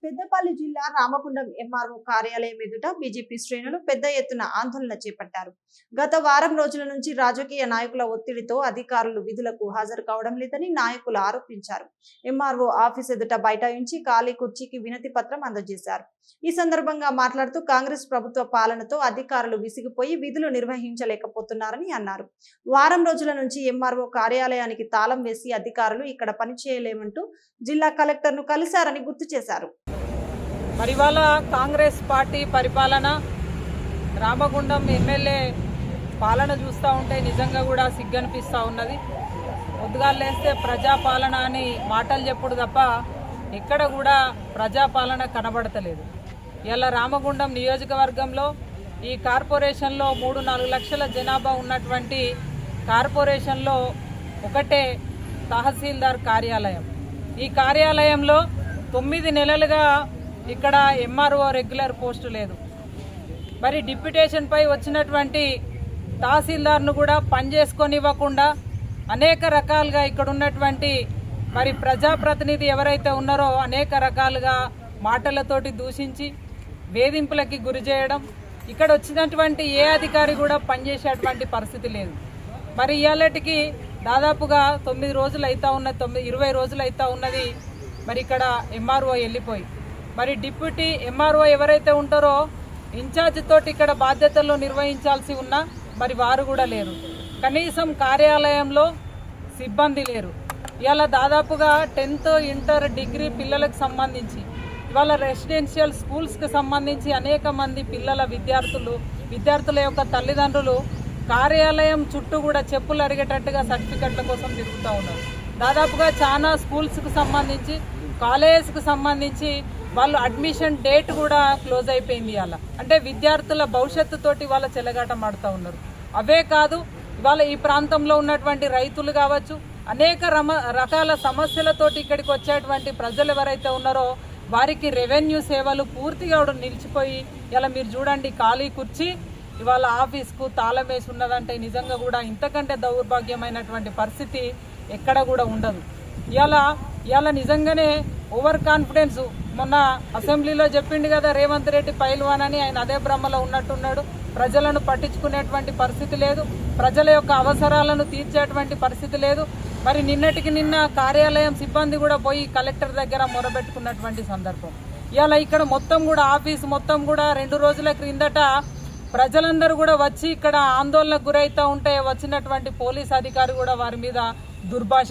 పెద్దపల్లి జిల్లా రామగుండం ఎంఆర్ఓ కార్యాలయం ఎదుట బీజేపీ శ్రేణులు పెద్ద ఎత్తున ఆందోళన చేపట్టారు. గత వారం రోజుల నుంచి రాజకీయ నాయకుల ఒత్తిడితో అధికారులు విధులకు హాజరు కావడం లేదని నాయకులు ఆరోపించారు. ఎంఆర్ఓ ఆఫీస్ ఎదుట బైఠాయించి ఖాళీ కుర్చీకి వినతి పత్రం అందజేశారు. ఈ సందర్భంగా మాట్లాడుతూ కాంగ్రెస్ ప్రభుత్వ పాలనతో అధికారులు విసిగిపోయి విధులు నిర్వహించలేకపోతున్నారని అన్నారు. వారం రోజుల నుంచి ఎంఆర్ఓ కార్యాలయానికి తాళం వేసి అధికారులు ఇక్కడ పనిచేయలేమంటూ జిల్లా కలెక్టర్ను కలిశారని గుర్తు చేశారు. మరి ఇవాళ కాంగ్రెస్ పార్టీ పరిపాలన, రామగుండం ఎమ్మెల్యే పాలన చూస్తూ ఉంటే నిజంగా కూడా సిగ్గనిపిస్తూ ఉన్నది. పొద్దుగాలేస్తే ప్రజాపాలన అని మాటలు చెప్పుడు తప్ప ఎక్కడ కూడా ప్రజాపాలన కనబడతలేదు. ఇలా రామగుండం నియోజకవర్గంలో ఈ కార్పొరేషన్లో 3-4 లక్షల జనాభా ఉన్నటువంటి కార్పొరేషన్లో ఒకటే తహసీల్దార్ కార్యాలయం. ఈ కార్యాలయంలో 9 నెలలుగా ఇక్కడ ఎంఆర్ఓ రెగ్యులర్ పోస్టు లేదు. మరి డిప్యుటేషన్ పై వచ్చినటువంటి తహసీల్దార్ను కూడా పనిచేసుకొనివ్వకుండా అనేక రకాలుగా ఇక్కడ ఉన్నటువంటి మరి ప్రజాప్రతినిధి ఎవరైతే ఉన్నారో అనేక రకాలుగా మాటలతోటి దూషించి వేధింపులకి గురి చేయడం, ఇక్కడ వచ్చినటువంటి ఏ అధికారి కూడా పనిచేసేటువంటి పరిస్థితి లేదు. మరి ఇవాళకి దాదాపుగా 9 రోజులు అవుతా ఉన్నది, 20 రోజులు అవుతా ఉన్నది. మరి ఇక్కడ ఎంఆర్ఓ వెళ్ళిపోయి మరి డిప్యూటీ ఎంఆర్ఓ ఎవరైతే ఉంటారో ఇన్ఛార్జ్ తోటి ఇక్కడ బాధ్యతలు నిర్వహించాల్సి ఉన్నా మరి వారు కూడా లేరు. కనీసం కార్యాలయంలో సిబ్బంది లేరు. ఇవాళ దాదాపుగా 10th, ఇంటర్, డిగ్రీ పిల్లలకు సంబంధించి ఇవాళ రెసిడెన్షియల్ స్కూల్స్కి సంబంధించి అనేక మంది పిల్లల విద్యార్థుల యొక్క తల్లిదండ్రులు కార్యాలయం చుట్టూ కూడా చెప్పులు అరిగేటట్టుగా సర్టిఫికెట్ల కోసం తిరుగుతూ ఉన్నారు. దాదాపుగా చాలా స్కూల్స్కి సంబంధించి, కాలేజెస్కి సంబంధించి వాళ్ళు అడ్మిషన్ డేట్ కూడా క్లోజ్ అయిపోయింది. ఇవాళ అంటే విద్యార్థుల భవిష్యత్తుతోటి వాళ్ళ చెలగాటం ఆడుతూ ఉన్నారు. అవే కాదు, ఇవాళ ఈ ప్రాంతంలో ఉన్నటువంటి రైతులు కావచ్చు, అనేక రకాల సమస్యలతోటి ఇక్కడికి వచ్చేటువంటి ప్రజలు ఎవరైతే ఉన్నారో వారికి రెవెన్యూ సేవలు పూర్తిగా నిలిచిపోయి ఇలా మీరు చూడండి ఖాళీ కుర్చీ ఇవాళ ఆఫీస్కు తాళం వేసి ఉన్నదంటే నిజంగా కూడా ఇంతకంటే దౌర్భాగ్యమైనటువంటి పరిస్థితి ఎక్కడ కూడా ఉండదు. ఇవాళ నిజంగానే ఓవర్ కాన్ఫిడెన్స్. మొన్న అసెంబ్లీలో చెప్పిండు కదా రేవంత్ రెడ్డి పైల్వాన్ అని, ఆయన అదే భ్రమలో ఉన్నట్టున్నాడు. ప్రజలను పట్టించుకునేటువంటి పరిస్థితి లేదు, ప్రజల యొక్క అవసరాలను తీర్చేటువంటి పరిస్థితి లేదు. మరి నిన్నటికి నిన్న కార్యాలయం సిబ్బంది కూడా పోయి కలెక్టర్ దగ్గర మొరబెట్టుకున్నటువంటి సందర్భం. ఇవాళ ఇక్కడ మొత్తం కూడా ఆఫీస్ మొత్తం కూడా 2 రోజుల క్రిందట ప్రజలందరూ కూడా వచ్చి ఇక్కడ ఆందోళనకు గురైతూ ఉంటే వచ్చినటువంటి పోలీస్ అధికారి కూడా వారి మీద దుర్భాష